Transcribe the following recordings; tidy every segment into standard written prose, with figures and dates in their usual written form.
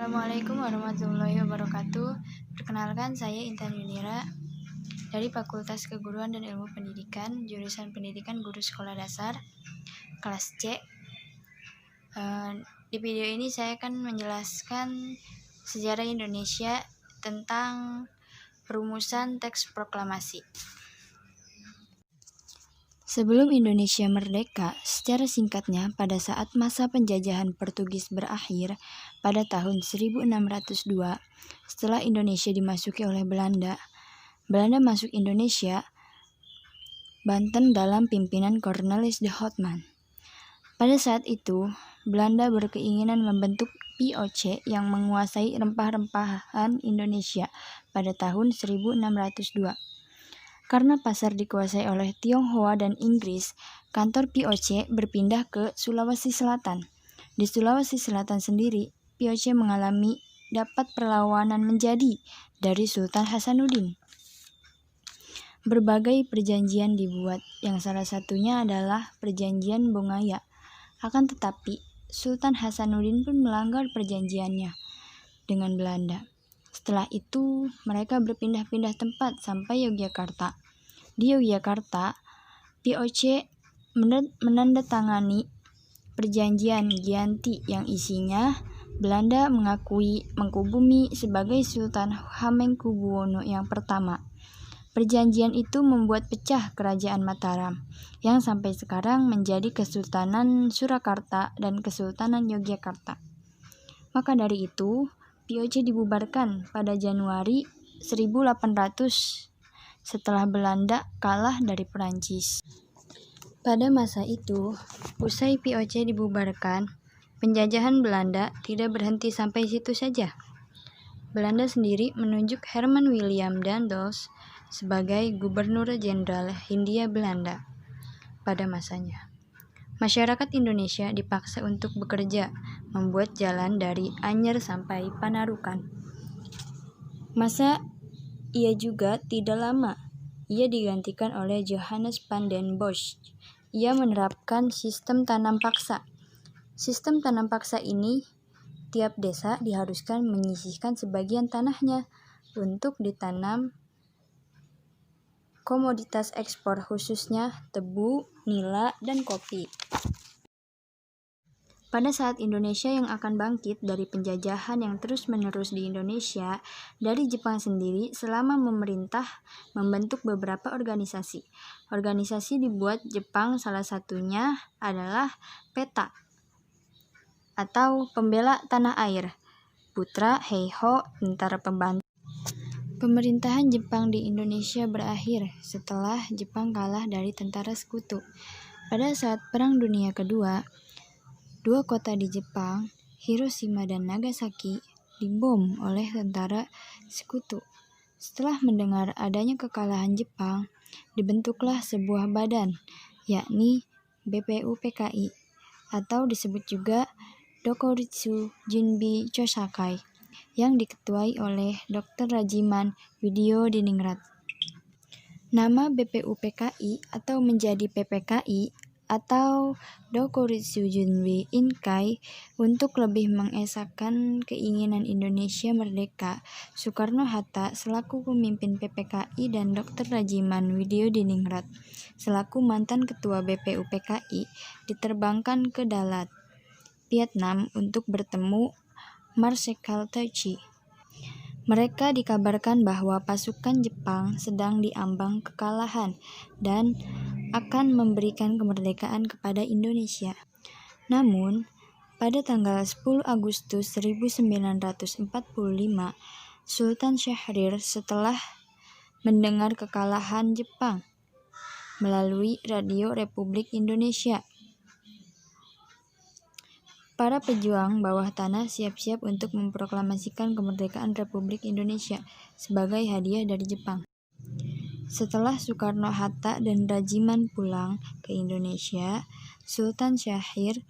Assalamualaikum warahmatullahi wabarakatuh. Perkenalkan, saya Intan Yunira dari Fakultas Keguruan dan Ilmu Pendidikan, jurusan Pendidikan Guru Sekolah Dasar, kelas C. Di video ini saya akan menjelaskan sejarah Indonesia tentang perumusan teks proklamasi. Sebelum Indonesia merdeka, secara singkatnya pada saat masa penjajahan Portugis berakhir pada tahun 1602, setelah Indonesia dimasuki oleh Belanda, Belanda masuk Indonesia, Banten dalam pimpinan Cornelis de Houtman. Pada saat itu, Belanda berkeinginan membentuk VOC yang menguasai rempah-rempahan Indonesia pada tahun 1602. Karena pasar dikuasai oleh Tionghoa dan Inggris, kantor VOC berpindah ke Sulawesi Selatan. Di Sulawesi Selatan sendiri, VOC mengalami dapat perlawanan menjadi dari Sultan Hasanuddin. Berbagai perjanjian dibuat, yang salah satunya adalah Perjanjian Bongaya. Akan tetapi, Sultan Hasanuddin pun melanggar perjanjiannya dengan Belanda. Setelah itu, mereka berpindah-pindah tempat sampai Yogyakarta. Di Yogyakarta, VOC menandatangani Perjanjian Giyanti yang isinya Belanda mengakui Mangkubumi sebagai Sultan Hamengkubuwono yang pertama. Perjanjian itu membuat pecah Kerajaan Mataram, yang sampai sekarang menjadi Kesultanan Surakarta dan Kesultanan Yogyakarta. Maka dari itu, VOC dibubarkan pada Januari 1800 setelah Belanda kalah dari Perancis. Pada masa itu, usai VOC dibubarkan, penjajahan Belanda tidak berhenti sampai situ saja. Belanda sendiri menunjuk Herman William Daendels sebagai Gubernur Jenderal Hindia Belanda pada masanya. Masyarakat Indonesia dipaksa untuk bekerja, membuat jalan dari Anyer sampai Panarukan. Masa ia juga tidak lama. Ia digantikan oleh Johannes van den Bosch. Ia menerapkan sistem tanam paksa. Sistem tanam paksa ini, tiap desa diharuskan menyisihkan sebagian tanahnya untuk ditanam komoditas ekspor, khususnya tebu, nila, dan kopi. Pada saat Indonesia yang akan bangkit dari penjajahan yang terus-menerus di Indonesia, dari Jepang sendiri selama memerintah membentuk beberapa organisasi. Organisasi dibuat Jepang, salah satunya adalah PETA atau Pembela Tanah Air, Putra Heiho, Tentara Pembantu. Pemerintahan Jepang di Indonesia berakhir setelah Jepang kalah dari tentara sekutu. Pada saat Perang Dunia Kedua, dua kota di Jepang, Hiroshima dan Nagasaki, dibom oleh tentara sekutu. Setelah mendengar adanya kekalahan Jepang, dibentuklah sebuah badan, yakni BPUPKI, atau disebut juga Dokuritsu Junbi Chosakai, yang diketuai oleh Dr. Rajiman Widyodiningrat. Nama BPUPKI atau menjadi PPKI atau Dokuritsu Junbi Inkai untuk lebih mengesahkan keinginan Indonesia merdeka. Soekarno-Hatta selaku pemimpin PPKI dan Dr. Rajiman Widyodiningrat selaku mantan ketua BPUPKI diterbangkan ke Dalat, Vietnam untuk bertemu Marsekal Tauci. Mereka dikabarkan bahwa pasukan Jepang sedang diambang kekalahan dan akan memberikan kemerdekaan kepada Indonesia. Namun, pada tanggal 10 Agustus 1945, Sultan Syahrir setelah mendengar kekalahan Jepang melalui Radio Republik Indonesia, para pejuang bawah tanah siap-siap untuk memproklamasikan kemerdekaan Republik Indonesia sebagai hadiah dari Jepang. Setelah Soekarno-Hatta dan Rajiman pulang ke Indonesia, Sultan Syahrir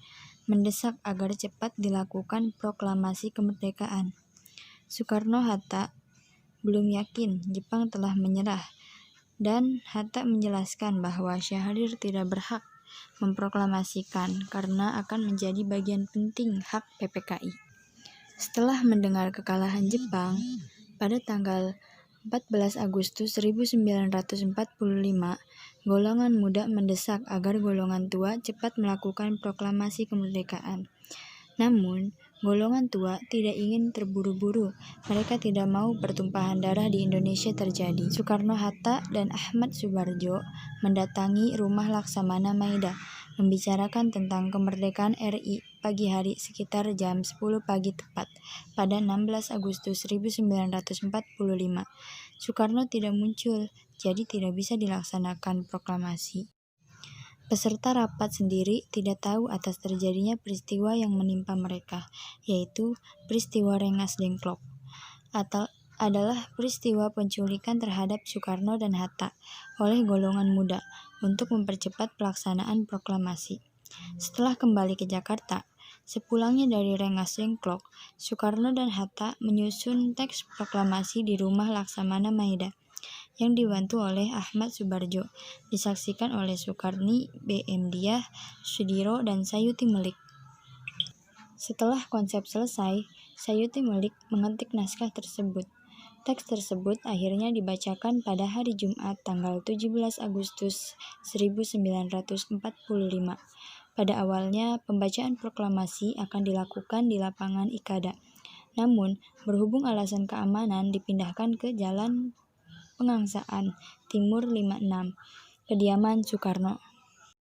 mendesak agar cepat dilakukan proklamasi kemerdekaan. Soekarno-Hatta belum yakin Jepang telah menyerah, dan Hatta menjelaskan bahwa Syahrir tidak berhak memproklamasikan karena akan menjadi bagian penting hak PPKI. Setelah mendengar kekalahan Jepang, pada tanggal 14 Agustus 1945, golongan muda mendesak agar golongan tua cepat melakukan proklamasi kemerdekaan. Namun, golongan tua tidak ingin terburu-buru. Mereka tidak mau pertumpahan darah di Indonesia terjadi. Soekarno-Hatta dan Ahmad Subarjo mendatangi rumah Laksamana Maida, membicarakan tentang kemerdekaan RI pagi hari sekitar jam 10 pagi tepat pada 16 Agustus 1945. Soekarno tidak muncul, jadi tidak bisa dilaksanakan proklamasi. Peserta rapat sendiri tidak tahu atas terjadinya peristiwa yang menimpa mereka, yaitu peristiwa Rengas Dengklok, atau adalah peristiwa penculikan terhadap Soekarno dan Hatta oleh golongan muda untuk mempercepat pelaksanaan proklamasi. Setelah kembali ke Jakarta, sepulangnya dari Rengas Dengklok, Soekarno dan Hatta menyusun teks proklamasi di rumah Laksamana Maida yang dibantu oleh Ahmad Subarjo, disaksikan oleh Soekarni, B.M. Diah, Sudiro, dan Sayuti Melik. Setelah konsep selesai, Sayuti Melik mengetik naskah tersebut. Teks tersebut akhirnya dibacakan pada hari Jumat tanggal 17 Agustus 1945. Pada awalnya, pembacaan proklamasi akan dilakukan di lapangan Ikada. Namun, berhubung alasan keamanan dipindahkan ke Jalan Pengangsaan Timur 56, kediaman Soekarno.